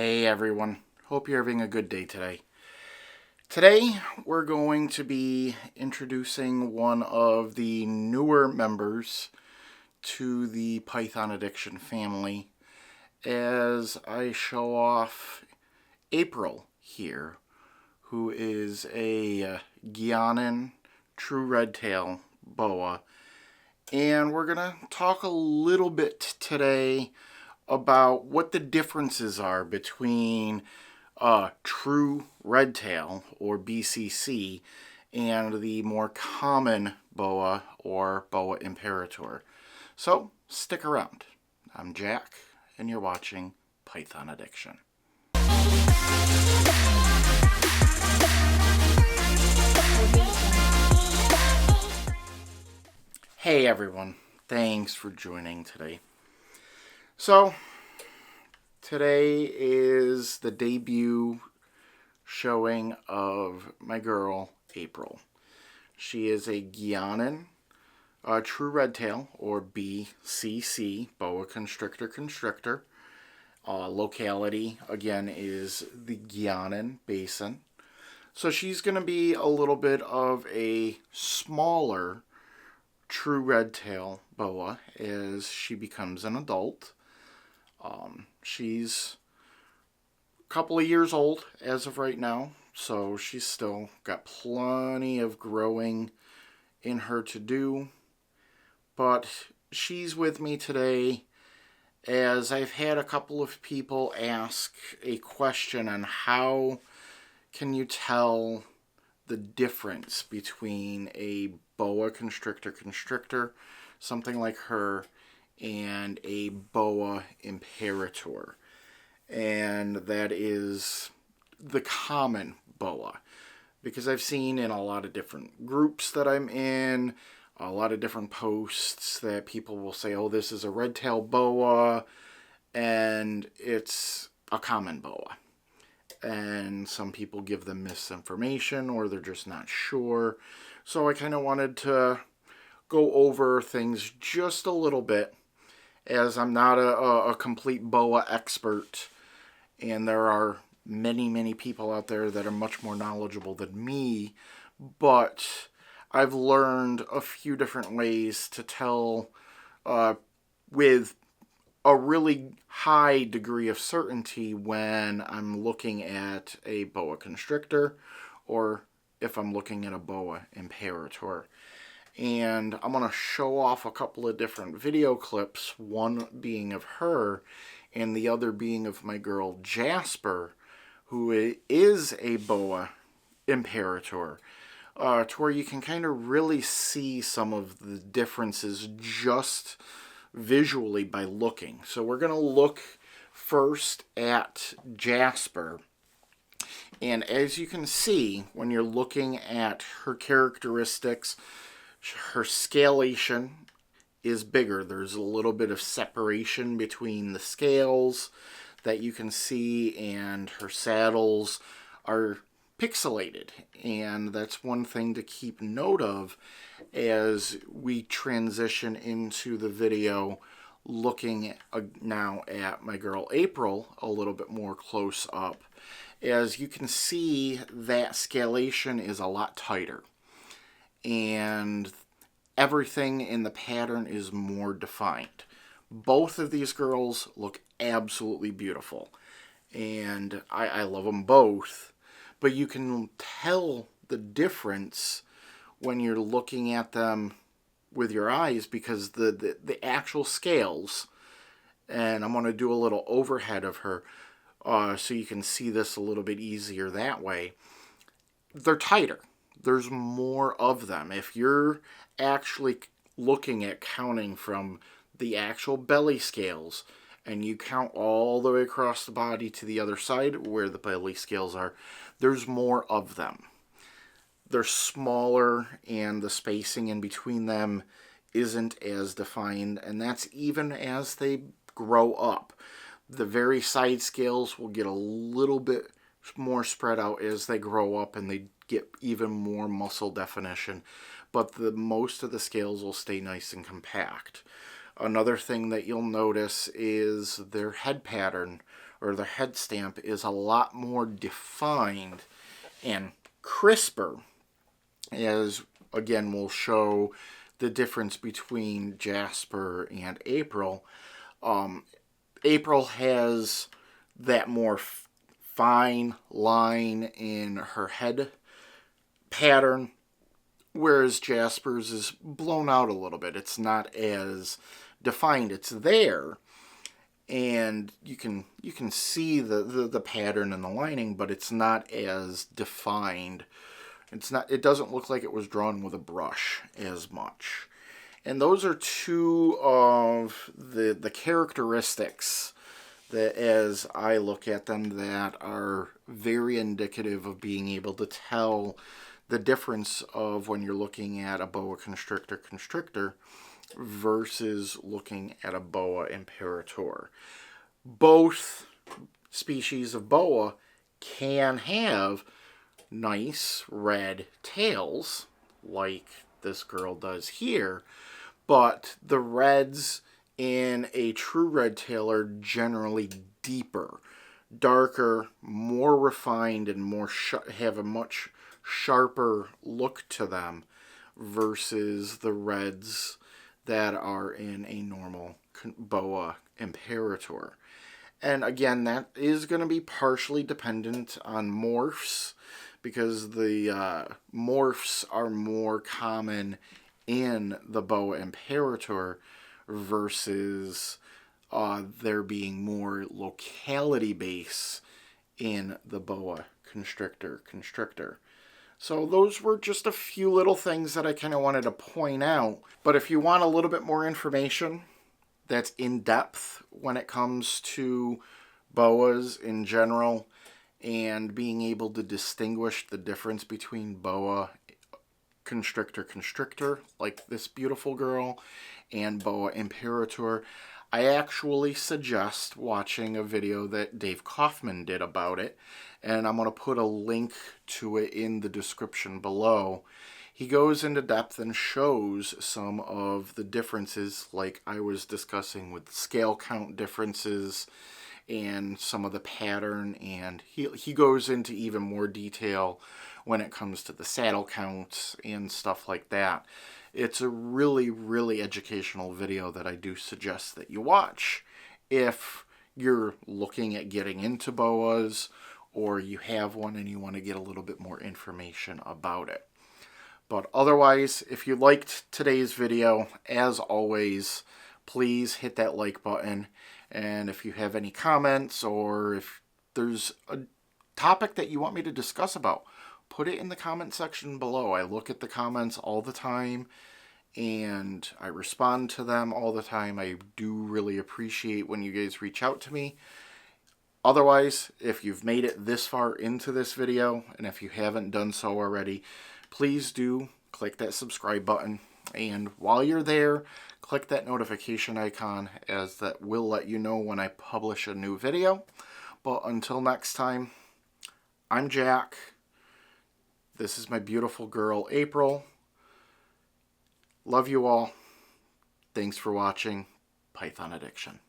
Hey everyone, hope you're having a good day today. Today we're going to be introducing one of the newer members to the Python addiction family as I show off April here, who is a Guyanan true red-tailed boa. And we're going to talk a little bit today about what the differences are between true red-tail, or BCC, and the more common boa, or Boa Imperator. So, stick around. I'm Jack, and you're watching Python Addiction. Hey everyone, thanks for joining today. So, today is the debut showing of my girl, April. She is a Guyanan true red-tail, or BCC, Boa Constrictor. Locality, again, is the Guyanan Basin. So she's going to be a little bit of a smaller true red-tail boa as she becomes an adult. She's a couple of years old as of right now, so she's still got plenty of growing in her to do. But she's with me today as I've had a couple of people ask a question on how can you tell the difference between a Boa Constrictor, something like her, and a Boa Imperator. And that is the common boa. Because I've seen in a lot of different groups that I'm in, a lot of different posts that people will say, oh, this is a red-tailed boa, and it's a common boa. And some people give them misinformation, or they're just not sure. So I kind of wanted to go over things just a little bit, as I'm not a complete boa expert, and there are many people out there that are much more knowledgeable than me, but I've learned a few different ways to tell with a really high degree of certainty when I'm looking at a Boa Constrictor, or if I'm looking at a Boa Imperator. And I'm going to show off a couple of different video clips, one being of her and the other being of my girl Jasper, who is a Boa Imperator, to where you can kind of really see some of the differences just visually by looking. So we're going to look first at Jasper. And as you can see, when you're looking at her characteristics, her scalation is bigger. There's a little bit of separation between the scales that you can see, and her saddles are pixelated. And that's one thing to keep note of as we transition into the video, looking now at my girl April a little bit more close up. As you can see, that scalation is a lot tighter, and everything in the pattern is more defined. Both of these girls look absolutely beautiful, and I love them both, but you can tell the difference when you're looking at them with your eyes, because the actual scales, and I'm going to do a little overhead of her so you can see this a little bit easier that way, they're tighter. There's more of them. If you're actually looking at counting from the actual belly scales, and you count all the way across the body to the other side where the belly scales are, there's more of them. They're smaller, and the spacing in between them isn't as defined, and that's even as they grow up. The very side scales will get a little bit more spread out as they grow up, and they get even more muscle definition, but most of the scales will stay nice and compact. Another thing that you'll notice is their head pattern or the head stamp is a lot more defined and crisper, as again we'll show the difference between Jasper and April. April has that more fine line in her head pattern, whereas Jasper's is blown out a little bit. It's not as defined. It's there, and you can see the pattern and the lining, but it's not as defined. It doesn't look like it was drawn with a brush as much. And those are two of the characteristics that, as I look at them, that are very indicative of being able to tell the difference of when you're looking at a boa constrictor versus looking at a boa imperator. Both species of boa can have nice red tails, like this girl does here, but the reds in a true red tail are generally deeper, darker, more refined, and have a much sharper look to them versus the reds that are in a normal boa imperator. And again, that is going to be partially dependent on morphs, because the morphs are more common in the boa imperator versus there being more locality base in the boa constrictor. So those were just a few little things that I kind of wanted to point out. But if you want a little bit more information that's in depth when it comes to boas in general, and being able to distinguish the difference between boa constrictor, like this beautiful girl, and boa imperator, I actually suggest watching a video that Dāv Kaufman did about it, and I'm going to put a link to it in the description below. He goes into depth and shows some of the differences, like I was discussing with scale count differences and some of the pattern, and he goes into even more detail when it comes to the saddle counts and stuff like that. It's a really, really educational video that I do suggest that you watch if you're looking at getting into boas, or you have one and you want to get a little bit more information about it. But otherwise, if you liked today's video, as always, please hit that like button. And if you have any comments, or if there's a topic that you want me to discuss about, put it in the comment section below. I look at the comments all the time, and I respond to them all the time. I do really appreciate when you guys reach out to me. Otherwise, if you've made it this far into this video, and if you haven't done so already, please do click that subscribe button. And while you're there, click that notification icon, as that will let you know when I publish a new video. But until next time, I'm Jack. This is my beautiful girl, April. Love you all. Thanks for watching Python Addiction.